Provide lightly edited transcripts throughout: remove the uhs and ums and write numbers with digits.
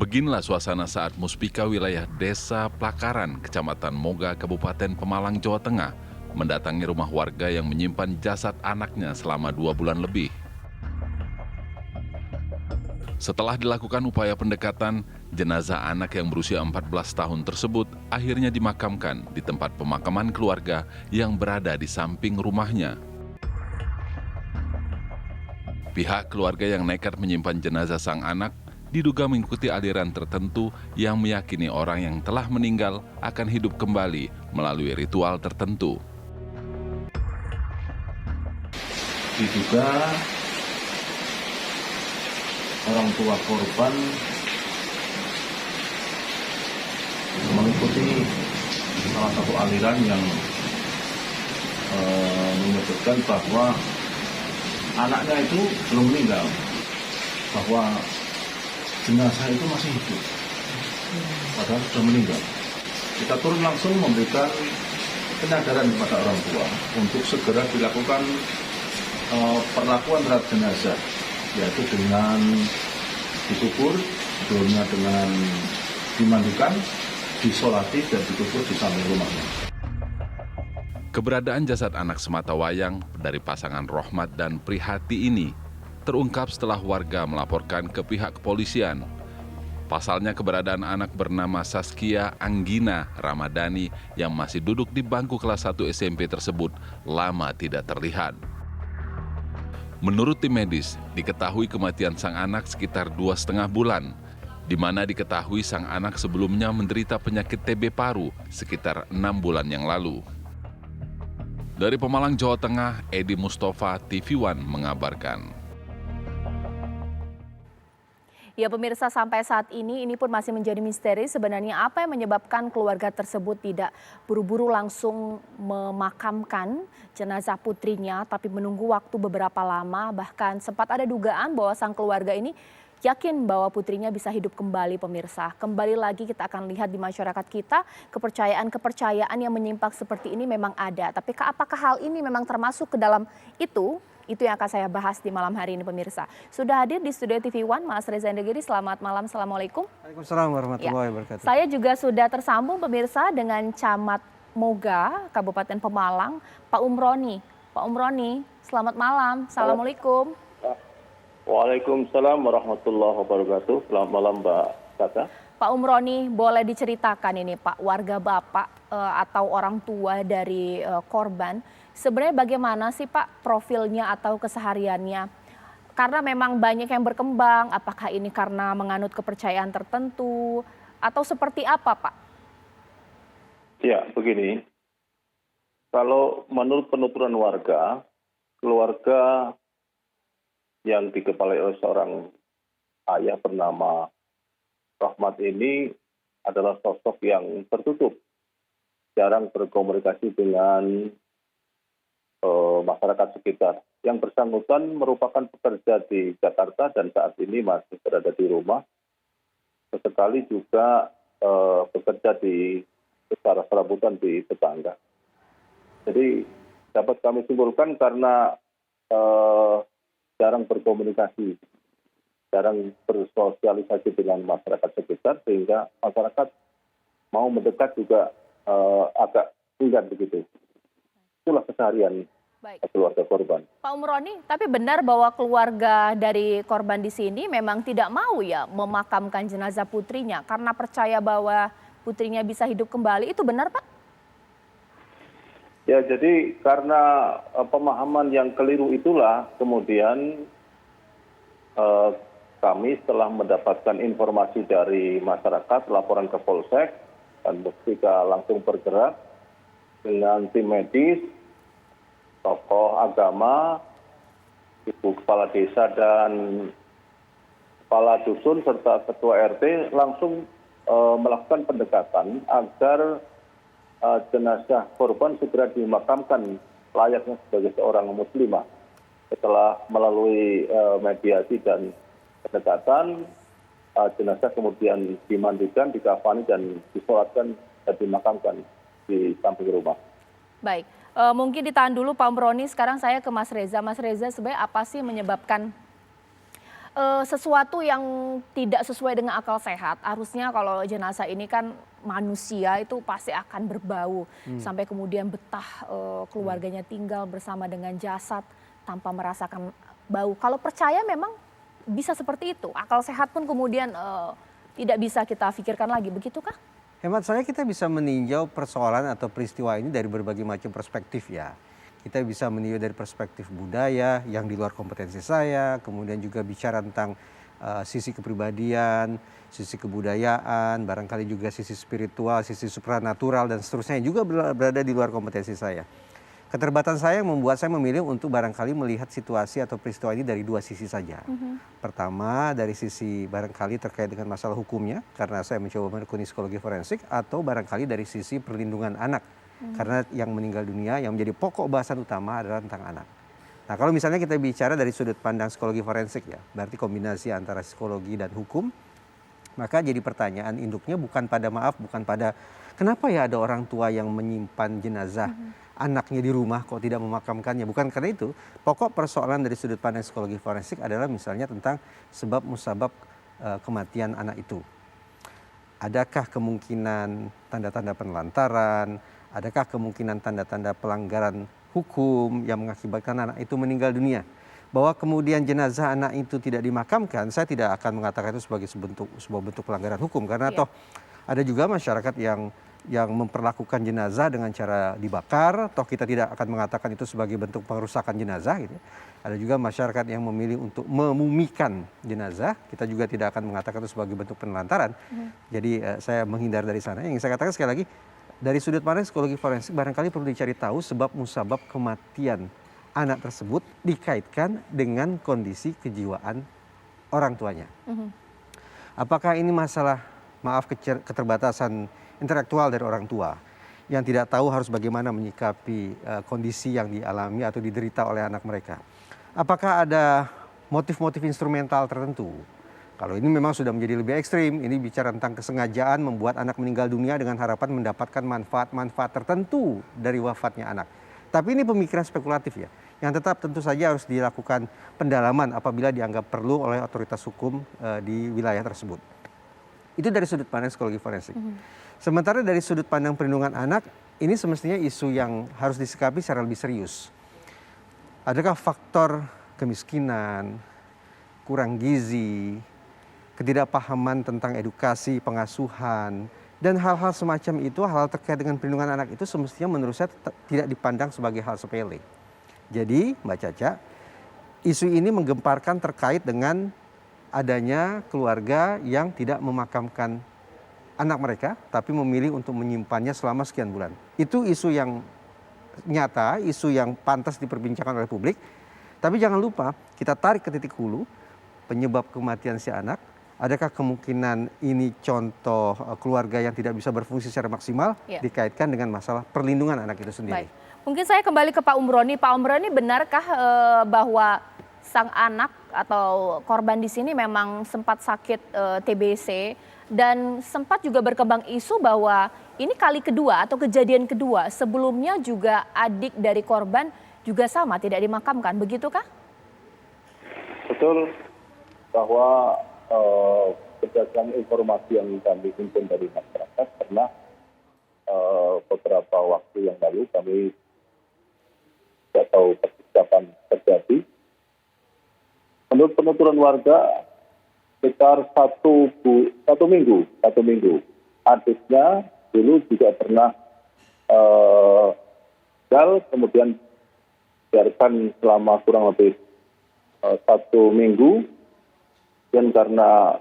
Beginilah suasana saat Muspika wilayah Desa Plakaran, Kecamatan Moga, Kabupaten Pemalang, Jawa Tengah, mendatangi rumah warga yang menyimpan jasad anaknya selama 2 bulan lebih. Setelah dilakukan upaya pendekatan, jenazah anak yang berusia 14 tahun tersebut akhirnya dimakamkan di tempat pemakaman keluarga yang berada di samping rumahnya. Pihak keluarga yang nekat menyimpan jenazah sang anak diduga mengikuti aliran tertentu yang meyakini orang yang telah meninggal akan hidup kembali melalui ritual tertentu. Diduga orang tua korban mengikuti salah satu aliran yang menyebutkan bahwa anaknya itu belum meninggal, bahwa jenazah itu masih hidup, padahal sudah meninggal. Kita turun langsung memberikan penyadaran kepada orang tua untuk segera dilakukan perlakuan terhadap jenazah, yaitu dengan dikubur, sebelumnya dengan dimandikan, disolati, dan dikubur di samping rumahnya. Keberadaan jasad anak sematawayang dari pasangan Rohmat dan Prihati ini terungkap setelah warga melaporkan ke pihak kepolisian. Pasalnya keberadaan anak bernama Saskia Anggina Ramadhani yang masih duduk di bangku kelas 1 SMP tersebut lama tidak terlihat. Menurut tim medis, diketahui kematian sang anak sekitar 2,5 bulan, di mana diketahui sang anak sebelumnya menderita penyakit TB paru sekitar 6 bulan yang lalu. Dari Pemalang, Jawa Tengah, Edi Mustafa, TV One mengabarkan. Ya pemirsa, sampai saat ini pun masih menjadi misteri sebenarnya apa yang menyebabkan keluarga tersebut tidak buru-buru langsung memakamkan jenazah putrinya, tapi menunggu waktu beberapa lama. Bahkan sempat ada dugaan bahwa sang keluarga ini yakin bahwa putrinya bisa hidup kembali pemirsa. Kembali lagi kita akan lihat di masyarakat kita kepercayaan-kepercayaan yang menyimpang seperti ini memang ada. Tapi apakah hal ini memang termasuk ke dalam itu? Itu yang akan saya bahas di malam hari ini pemirsa. Sudah hadir di studio TV One Mas Reza Indragiri. Selamat malam, Assalamualaikum. Waalaikumsalam warahmatullahi wabarakatuh. Saya juga sudah tersambung pemirsa dengan Camat Moga, Kabupaten Pemalang, Pak Umroni. Pak Umroni, selamat malam. Assalamualaikum. Waalaikumsalam warahmatullahi wabarakatuh. Selamat malam Mbak Tata. Pak Umroni, boleh diceritakan ini Pak, warga Bapak atau orang tua dari korban, sebenarnya bagaimana sih Pak profilnya atau kesehariannya? Karena memang banyak yang berkembang, apakah ini karena menganut kepercayaan tertentu atau seperti apa Pak? Ya, begini. Kalau menurut penuturan warga, keluarga yang dikepalai oleh seorang ayah bernama Rohmat ini adalah sosok yang tertutup, jarang berkomunikasi dengan masyarakat sekitar. Yang bersangkutan merupakan pekerja di Jakarta dan saat ini masih berada di rumah. Sesekali juga bekerja di secara serabutan di tetangga. Jadi dapat kami simpulkan karena jarang berkomunikasi, jarang bersosialisasi dengan masyarakat sekitar, sehingga masyarakat mau mendekat juga agak enggan begitu. Itulah keseharian keluarga korban. Pak Umroni, tapi benar bahwa keluarga dari korban di sini memang tidak mau ya memakamkan jenazah putrinya karena percaya bahwa putrinya bisa hidup kembali, itu benar Pak? Ya, jadi karena pemahaman yang keliru itulah kemudian kami setelah mendapatkan informasi dari masyarakat, laporan ke Polsek, dan Muspika langsung bergerak dengan tim medis, tokoh agama, ibu kepala desa dan kepala dusun serta ketua RT langsung melakukan pendekatan agar jenazah korban segera dimakamkan layaknya sebagai seorang muslimah. Setelah melalui mediasi dan pendekatan, jenazah kemudian dimandikan, dikafani dan disolatkan dan dimakamkan di samping rumah. Baik, mungkin ditahan dulu Pak Umroni. Sekarang saya ke Mas Reza. Mas Reza, sebenarnya apa sih menyebabkan sesuatu yang tidak sesuai dengan akal sehat. Harusnya kalau jenazah ini kan manusia itu pasti akan berbau sampai kemudian betah keluarganya tinggal bersama dengan jasad tanpa merasakan bau. Kalau percaya memang bisa seperti itu. Akal sehat pun kemudian tidak bisa kita pikirkan lagi, begitukah? Hemat saya kita bisa meninjau persoalan atau peristiwa ini dari berbagai macam perspektif ya. Kita bisa meninjau dari perspektif budaya yang di luar kompetensi saya, kemudian juga bicara tentang sisi kepribadian, sisi kebudayaan, barangkali juga sisi spiritual, sisi supranatural dan seterusnya yang juga berada di luar kompetensi saya. Keterbatasan saya yang membuat saya memilih untuk barangkali melihat situasi atau peristiwa ini dari dua sisi saja. Pertama dari sisi barangkali terkait dengan masalah hukumnya karena saya mencoba menekuni psikologi forensik, atau barangkali dari sisi perlindungan anak. Karena yang meninggal dunia yang menjadi pokok bahasan utama adalah tentang anak. Nah kalau misalnya kita bicara dari sudut pandang psikologi forensik ya, berarti kombinasi antara psikologi dan hukum, maka jadi pertanyaan induknya bukan pada kenapa ya ada orang tua yang menyimpan jenazah anaknya di rumah kok tidak memakamkannya. Bukan karena itu, pokok persoalan dari sudut pandang psikologi forensik adalah misalnya tentang sebab musabab kematian anak itu. Adakah kemungkinan tanda-tanda penelantaran, adakah kemungkinan tanda-tanda pelanggaran hukum yang mengakibatkan anak itu meninggal dunia. Bahwa kemudian jenazah anak itu tidak dimakamkan, saya tidak akan mengatakan itu sebagai sebuah bentuk pelanggaran hukum. Karena toh ada juga masyarakat yang memperlakukan jenazah dengan cara dibakar, toh kita tidak akan mengatakan itu sebagai bentuk pengerusakan jenazah gitu. Ada juga masyarakat yang memilih untuk memumikan jenazah, kita juga tidak akan mengatakan itu sebagai bentuk penelantaran. Jadi saya menghindar dari sana. Yang saya katakan sekali lagi, dari sudut pandang psikologi forensik barangkali perlu dicari tahu sebab musabab kematian anak tersebut dikaitkan dengan kondisi kejiwaan orang tuanya. Apakah ini masalah keterbatasan intelektual dari orang tua yang tidak tahu harus bagaimana menyikapi kondisi yang dialami atau diderita oleh anak mereka. Apakah ada motif-motif instrumental tertentu? Kalau ini memang sudah menjadi lebih ekstrim, ini bicara tentang kesengajaan membuat anak meninggal dunia dengan harapan mendapatkan manfaat-manfaat tertentu dari wafatnya anak. Tapi ini pemikiran spekulatif ya, yang tetap tentu saja harus dilakukan pendalaman apabila dianggap perlu oleh otoritas hukum di wilayah tersebut. Itu dari sudut pandang psikologi forensik. Sementara dari sudut pandang perlindungan anak, ini semestinya isu yang harus disikapi secara lebih serius. Adakah faktor kemiskinan, kurang gizi, ketidakpahaman tentang edukasi, pengasuhan, dan hal-hal semacam itu, hal terkait dengan perlindungan anak itu semestinya menurut saya tidak dipandang sebagai hal sepele. Jadi Mbak Caca, isu ini menggemparkan terkait dengan adanya keluarga yang tidak memakamkan anak mereka, tapi memilih untuk menyimpannya selama sekian bulan. Itu isu yang nyata, isu yang pantas diperbincangkan oleh publik. Tapi jangan lupa kita tarik ke titik hulu penyebab kematian si anak. Adakah kemungkinan ini contoh keluarga yang tidak bisa berfungsi secara maksimal dikaitkan dengan masalah perlindungan anak itu sendiri? Baik. Mungkin saya kembali ke Pak Umroni. Pak Umroni, benarkah bahwa sang anak atau korban di sini memang sempat sakit TBC dan sempat juga berkembang isu bahwa ini kali kedua atau kejadian kedua, sebelumnya juga adik dari korban juga sama tidak dimakamkan, begitukah? Betul, bahwa berdasarkan informasi yang kami himpun dari masyarakat, pernah beberapa waktu yang lalu kami tidak tahu persiapan terjadi. Menurut penuturan warga, sekitar satu minggu, adiknya dulu juga pernah gagal, kemudian biarkan selama kurang lebih 1 minggu, dan karena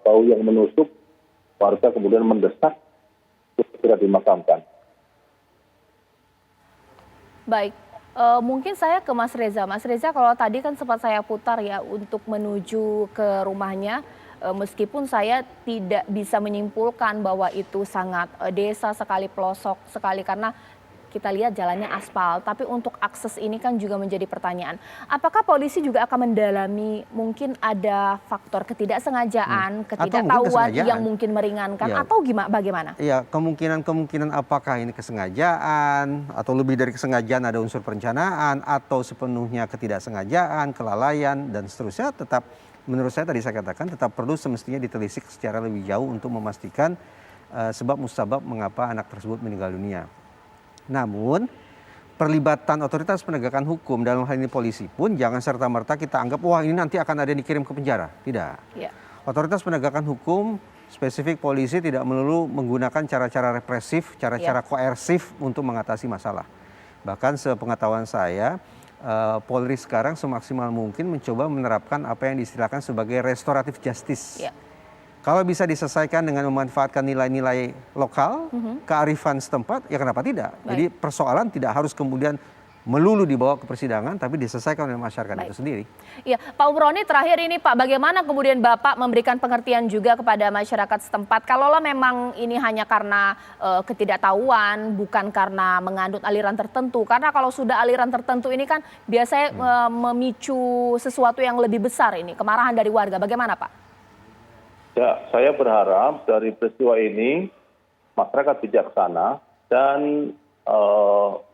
bau yang menusuk, warga kemudian mendesak untuk segera dimakamkan. Baik. Mungkin saya ke Mas Reza. Mas Reza, kalau tadi kan sempat saya putar ya untuk menuju ke rumahnya, meskipun saya tidak bisa menyimpulkan bahwa itu sangat desa sekali, pelosok sekali karena kita lihat jalannya aspal, tapi untuk akses ini kan juga menjadi pertanyaan. Apakah polisi juga akan mendalami mungkin ada faktor ketidaksengajaan, ketidaktahuan yang mungkin meringankan atau bagaimana? Iya, kemungkinan apakah ini kesengajaan atau lebih dari kesengajaan ada unsur perencanaan atau sepenuhnya ketidaksengajaan, kelalaian dan seterusnya tetap menurut saya tadi saya katakan tetap perlu semestinya ditelisik secara lebih jauh untuk memastikan sebab musabab mengapa anak tersebut meninggal dunia. Namun perlibatan otoritas penegakan hukum dalam hal ini polisi pun jangan serta-merta kita anggap wah ini nanti akan ada yang dikirim ke penjara. Tidak. Ya. Otoritas penegakan hukum spesifik polisi tidak melulu menggunakan cara-cara represif, cara-cara koersif untuk mengatasi masalah. Bahkan sepengetahuan saya, Polri sekarang semaksimal mungkin mencoba menerapkan apa yang diistilahkan sebagai restoratif justice. Ya. Kalau bisa diselesaikan dengan memanfaatkan nilai-nilai lokal, kearifan setempat, ya kenapa tidak? Baik. Jadi persoalan tidak harus kemudian melulu dibawa ke persidangan, tapi diselesaikan oleh masyarakat itu sendiri. Iya, Pak Umroni terakhir ini Pak, bagaimana kemudian Bapak memberikan pengertian juga kepada masyarakat setempat? Kalaulah memang ini hanya karena ketidaktahuan, bukan karena mengandung aliran tertentu. Karena kalau sudah aliran tertentu ini kan biasanya memicu sesuatu yang lebih besar ini, kemarahan dari warga. Bagaimana Pak? Ya, saya berharap dari peristiwa ini masyarakat bijaksana dan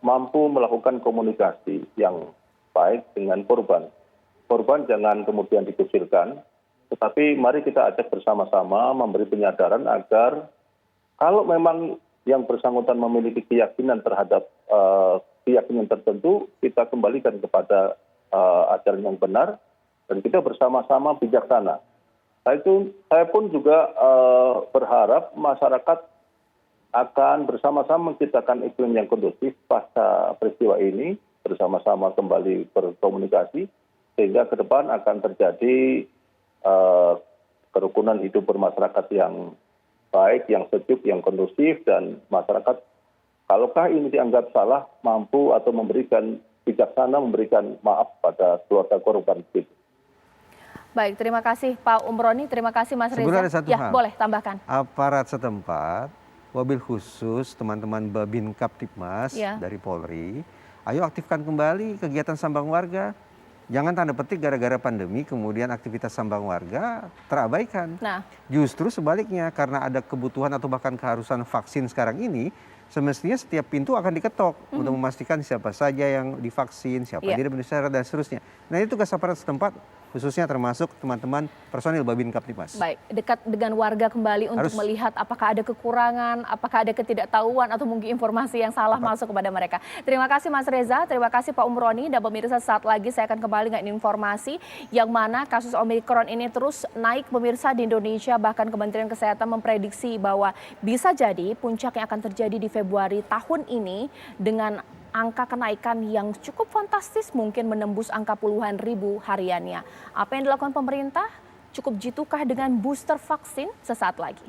mampu melakukan komunikasi yang baik dengan korban. Korban jangan kemudian dikucilkan, tetapi mari kita ajak bersama-sama memberi penyadaran agar kalau memang yang bersangkutan memiliki keyakinan terhadap keyakinan tertentu, kita kembalikan kepada ajaran yang benar dan kita bersama-sama bijaksana. Saya pun juga berharap masyarakat akan bersama-sama menciptakan iklim yang kondusif pasca peristiwa ini, bersama-sama kembali berkomunikasi, sehingga ke depan akan terjadi kerukunan hidup bermasyarakat yang baik, yang sejuk, yang kondusif, dan masyarakat, kalaukah ini dianggap salah, mampu atau memberikan bijaksana, memberikan maaf pada keluarga korban. Baik, terima kasih Pak Umroni, terima kasih Mas Reza. Sebenarnya ada satu hal. Boleh tambahkan. Aparat setempat, wabil khusus teman-teman Babin Kaptipmas dari Polri, ayo aktifkan kembali kegiatan sambang warga. Jangan tanda petik gara-gara pandemi kemudian aktivitas sambang warga terabaikan. Nah, justru sebaliknya karena ada kebutuhan atau bahkan keharusan vaksin sekarang ini, semestinya setiap pintu akan diketok untuk memastikan siapa saja yang divaksin, siapa yang tidak memenuhi syarat dan seterusnya. Nah, itu tugas aparat setempat, khususnya termasuk teman-teman personil Babin Kaptipmas. baik, dekat dengan warga kembali untuk melihat apakah ada kekurangan, apakah ada ketidaktahuan atau mungkin informasi yang salah masuk kepada mereka. Terima kasih Mas Reza, terima kasih Pak Umroni, dan pemirsa saat lagi saya akan kembali dengan informasi yang mana kasus Omikron ini terus naik pemirsa di Indonesia, bahkan Kementerian Kesehatan memprediksi bahwa bisa jadi puncak yang akan terjadi di Februari tahun ini dengan angka kenaikan yang cukup fantastis, mungkin menembus angka puluhan ribu hariannya. Apa yang dilakukan pemerintah? Cukup jitukah dengan booster vaksin? Sesaat lagi.